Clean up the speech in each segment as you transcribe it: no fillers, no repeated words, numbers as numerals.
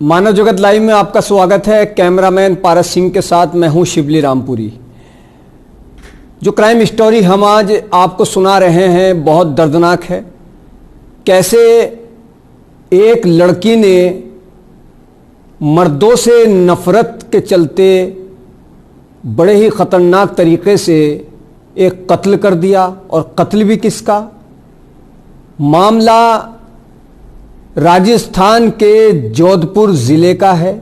मानव जगत लाइव में आपका स्वागत है। कैमरामैन पारस सिंह के साथ मैं हूं शिवली रामपुरी। जो क्राइम स्टोरी हम आज आपको सुना रहे हैं बहुत दर्दनाक है। कैसे एक लड़की ने मर्दों से नफरत के चलते बड़े ही ख़तरनाक तरीके से एक कत्ल कर दिया, और कत्ल भी किसका। मामला राजस्थान के जोधपुर ज़िले का है।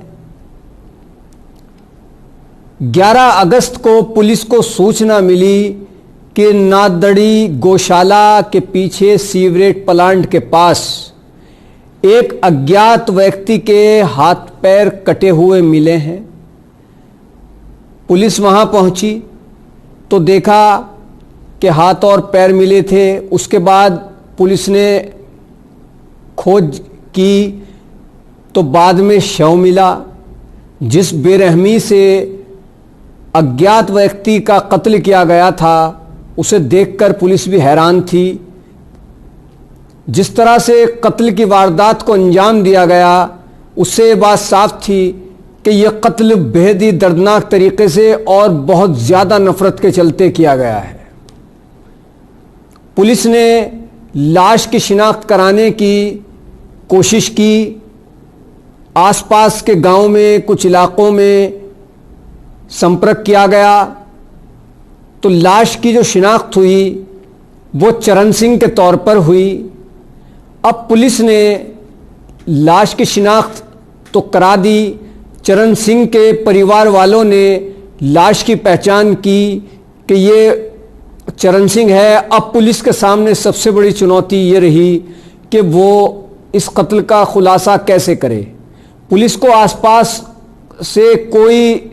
11 अगस्त को पुलिस को सूचना मिली कि नादड़ी गौशाला के पीछे सीवरेज प्लांट के पास एक अज्ञात व्यक्ति के हाथ पैर कटे हुए मिले हैं। पुलिस वहां पहुंची तो देखा कि हाथ और पैर मिले थे। उसके बाद पुलिस ने खोज की तो बाद में शव मिला। जिस बेरहमी से अज्ञात व्यक्ति का कत्ल किया गया था उसे देखकर पुलिस भी हैरान थी। जिस तरह से कत्ल की वारदात को अंजाम दिया गया उससे ये बात साफ थी कि यह कत्ल बेहद ही दर्दनाक तरीके से और बहुत ज़्यादा नफरत के चलते किया गया है। पुलिस ने लाश की शिनाख्त कराने की कोशिश की। आसपास के गांव में कुछ इलाकों में संपर्क किया गया तो लाश की जो शिनाख्त हुई वो चरण सिंह के तौर पर हुई। अब पुलिस ने लाश की शिनाख्त तो करा दी। चरण सिंह के परिवार वालों ने लाश की पहचान की कि ये चरण सिंह है। अब पुलिस के सामने सबसे बड़ी चुनौती ये रही कि वो इस कत्ल का खुलासा कैसे करे। पुलिस को आसपास से कोई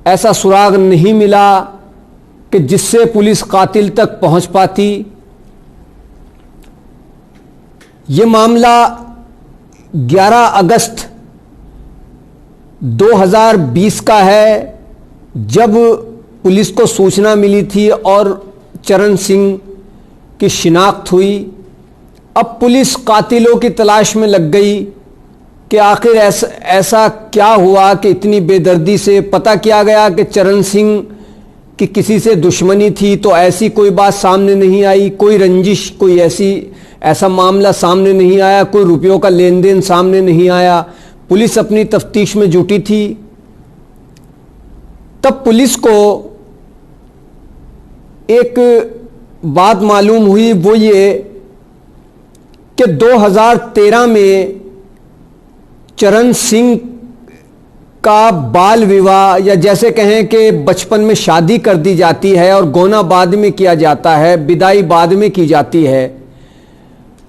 ऐसा सुराग नहीं मिला कि जिससे पुलिस कातिल तक पहुंच पाती। ये मामला 11 अगस्त 2020 का है, जब पुलिस को सूचना मिली थी और चरण सिंह की शिनाख्त हुई। अब पुलिस कातिलों की तलाश में लग गई कि आखिर ऐसा क्या हुआ कि इतनी बेदर्दी से। पता किया गया कि चरण सिंह की किसी से दुश्मनी थी, तो ऐसी कोई बात सामने नहीं आई। कोई रंजिश, कोई ऐसा मामला सामने नहीं आया। कोई रुपयों का लेन देन सामने नहीं आया। पुलिस अपनी तफ्तीश में जुटी थी। तब पुलिस को एक बात मालूम हुई, वो ये कि 2013 में चरण सिंह का बाल विवाह, या जैसे कहें कि बचपन में शादी कर दी जाती है और गौना बाद में किया जाता है, विदाई बाद में की जाती है,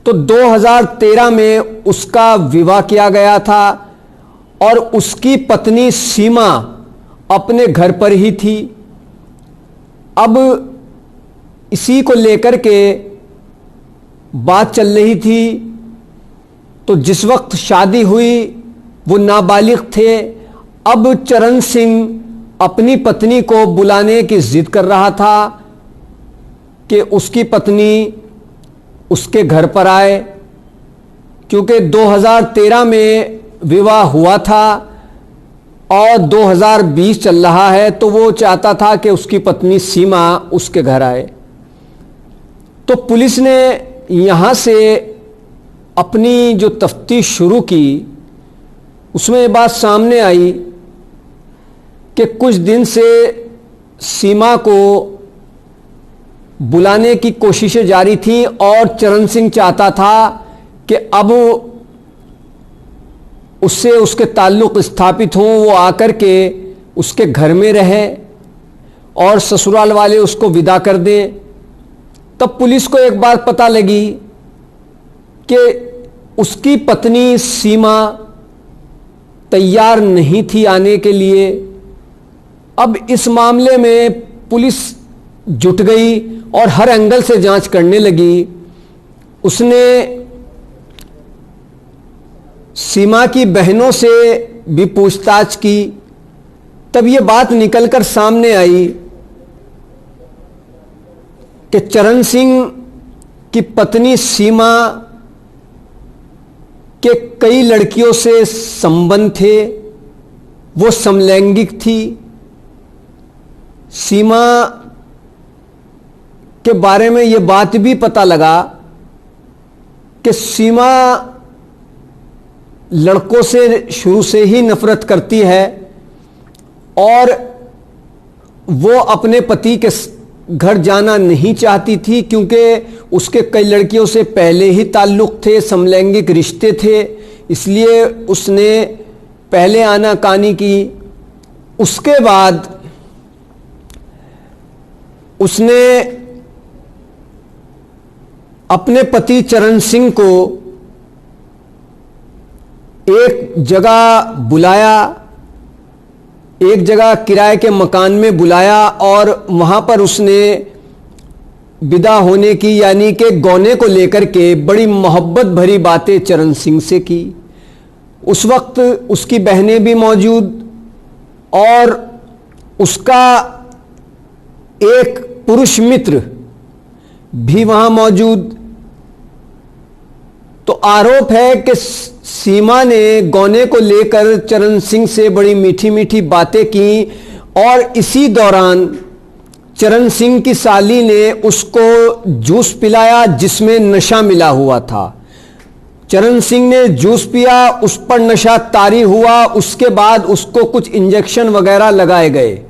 तो 2013 में उसका विवाह किया गया था और उसकी पत्नी सीमा अपने घर पर ही थी। अब इसी को लेकर के बात चल रही थी। तो जिस वक्त शादी हुई वो नाबालिग थे। अब चरण सिंह अपनी पत्नी को बुलाने की जिद कर रहा था कि उसकी पत्नी उसके घर पर आए, क्योंकि 2013 में विवाह हुआ था और 2020 चल रहा है, तो वो चाहता था कि उसकी पत्नी सीमा उसके घर आए। तो पुलिस ने यहाँ से अपनी जो तफ्तीश शुरू की, उसमें ये बात सामने आई कि कुछ दिन से सीमा को बुलाने की कोशिशें जारी थीं और चरण सिंह चाहता था कि अब उससे उसके ताल्लुक़ स्थापित हों, वो आकर के उसके घर में रहे और ससुराल वाले उसको विदा कर दें। तब पुलिस को एक बात पता लगी कि उसकी पत्नी सीमा तैयार नहीं थी आने के लिए। अब इस मामले में पुलिस जुट गई और हर एंगल से जांच करने लगी। उसने सीमा की बहनों से भी पूछताछ की। तब ये बात निकलकर सामने आई कि चरण सिंह की पत्नी सीमा कि कई लड़कियों से संबंध थे, वो समलैंगिक थी। सीमा के बारे में ये बात भी पता लगा कि सीमा लड़कों से शुरू से ही नफरत करती है और वो अपने पति के घर जाना नहीं चाहती थी, क्योंकि उसके कई लड़कियों से पहले ही ताल्लुक़ थे, समलैंगिक रिश्ते थे, इसलिए उसने पहले आनाकानी की। उसके बाद उसने अपने पति चरण सिंह को एक जगह बुलाया, एक जगह किराए के मकान में बुलाया और वहां पर उसने विदा होने की यानी कि गौने को लेकर के बड़ी मोहब्बत भरी बातें चरण सिंह से की। उस वक्त उसकी बहनें भी मौजूद और उसका एक पुरुष मित्र भी वहां मौजूद। तो आरोप है कि सीमा ने गौने को लेकर चरण सिंह से बड़ी मीठी मीठी बातें की और इसी दौरान चरण सिंह की साली ने उसको जूस पिलाया जिसमें नशा मिला हुआ था। चरण सिंह ने जूस पिया, उस पर नशा तारी हुआ। उसके बाद उसको कुछ इंजेक्शन वगैरह लगाए गए,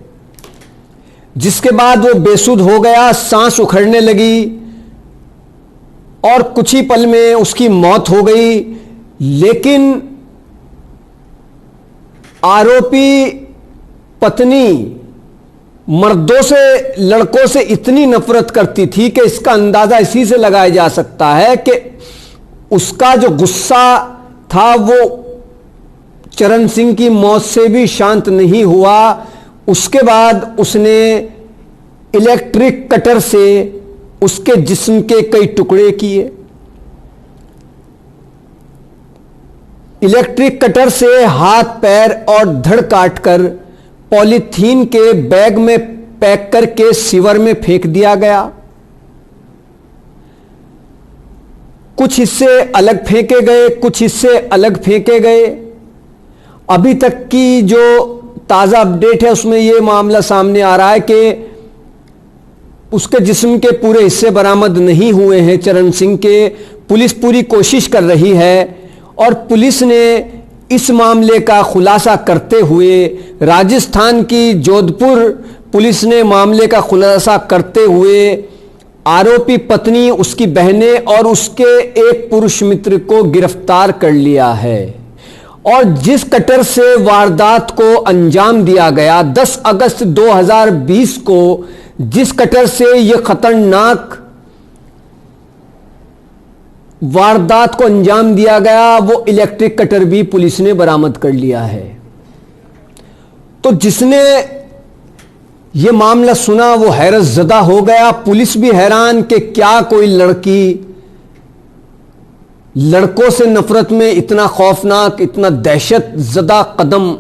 जिसके बाद वो बेसुध हो गया, सांस उखड़ने लगी और कुछ ही पल में उसकी मौत हो गई। लेकिन आरोपी पत्नी मर्दों से, लड़कों से इतनी नफरत करती थी कि इसका अंदाजा इसी से लगाया जा सकता है कि उसका जो गुस्सा था वो चरण सिंह की मौत से भी शांत नहीं हुआ। उसके बाद उसने इलेक्ट्रिक कटर से उसके जिस्म के कई टुकड़े किए। इलेक्ट्रिक कटर से हाथ, पैर और धड़ काटकर पॉलीथीन के बैग में पैक करके सीवर में फेंक दिया गया। कुछ हिस्से अलग फेंके गए, कुछ हिस्से अलग फेंके गए। अभी तक की जो ताजा अपडेट है उसमें यह मामला सामने आ रहा है कि उसके जिस्म के पूरे हिस्से बरामद नहीं हुए हैं चरण सिंह के। पुलिस पूरी कोशिश कर रही है और पुलिस ने इस मामले का खुलासा करते हुए, राजस्थान की जोधपुर पुलिस ने मामले का खुलासा करते हुए आरोपी पत्नी, उसकी बहनें और उसके एक पुरुष मित्र को गिरफ्तार कर लिया है। और जिस कटर से वारदात को अंजाम दिया गया 10 अगस्त 2020 को, जिस कटर से यह खतरनाक वारदात को अंजाम दिया गया, वो इलेक्ट्रिक कटर भी पुलिस ने बरामद कर लिया है। तो जिसने ये मामला सुना वो हैरत ज़दा हो गया, पुलिस भी हैरान कि क्या कोई लड़की लड़कों से नफरत में इतना खौफनाक, इतना दहशत ज़दा कदम,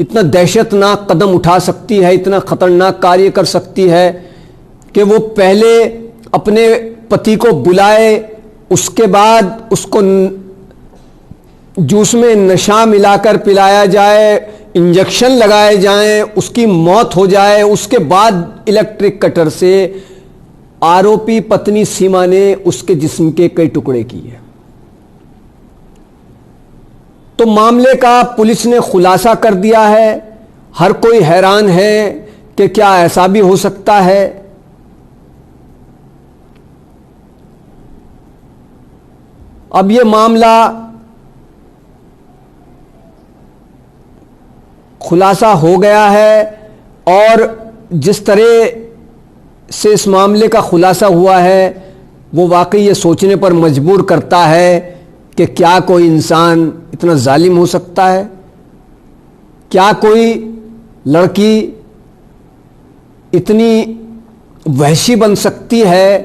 इतना दहशतनाक कदम उठा सकती है, इतना खतरनाक कार्य कर सकती है कि वो पहले अपने पति को बुलाए, उसके बाद उसको जूस में नशा मिलाकर पिलाया जाए, इंजेक्शन लगाए जाएं, उसकी मौत हो जाए, उसके बाद इलेक्ट्रिक कटर से आरोपी पत्नी सीमा ने उसके जिस्म के कई टुकड़े किए। तो मामले का पुलिस ने खुलासा कर दिया है। हर कोई हैरान है कि क्या ऐसा भी हो सकता है। अब यह मामला खुलासा हो गया है और जिस तरह से इस मामले का खुलासा हुआ है वो वाकई ये सोचने पर मजबूर करता है कि क्या कोई इंसान इतना जालिम हो सकता है? क्या कोई लड़की इतनी वहशी बन सकती है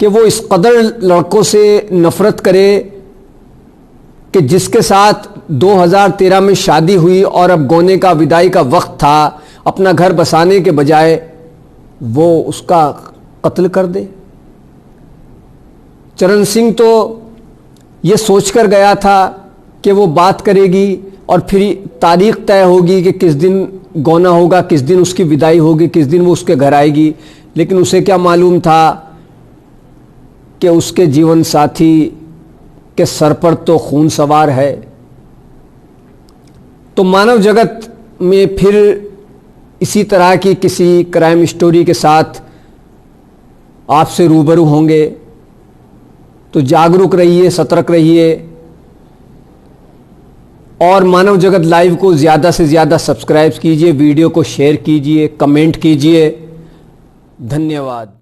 कि वो इस कदर लड़कों से नफरत करे कि जिसके साथ 2013 में शादी हुई और अब गोने का विदाई का वक्त था, अपना घर बसाने के बजाय वो उसका कत्ल कर दे। चरण सिंह तो ये सोचकर गया था कि वो बात करेगी और फिर तारीख तय होगी कि किस दिन गौना होगा, किस दिन उसकी विदाई होगी, किस दिन वो उसके घर आएगी। लेकिन उसे क्या मालूम था कि उसके जीवन साथी के सर पर तो खून सवार है। तो मानव जगत में फिर इसी तरह की किसी क्राइम स्टोरी के साथ आपसे रूबरू होंगे। तो जागरूक रहिए, सतर्क रहिए और मानव जगत लाइव को ज़्यादा से ज़्यादा सब्सक्राइब कीजिए, वीडियो को शेयर कीजिए, कमेंट कीजिए। धन्यवाद।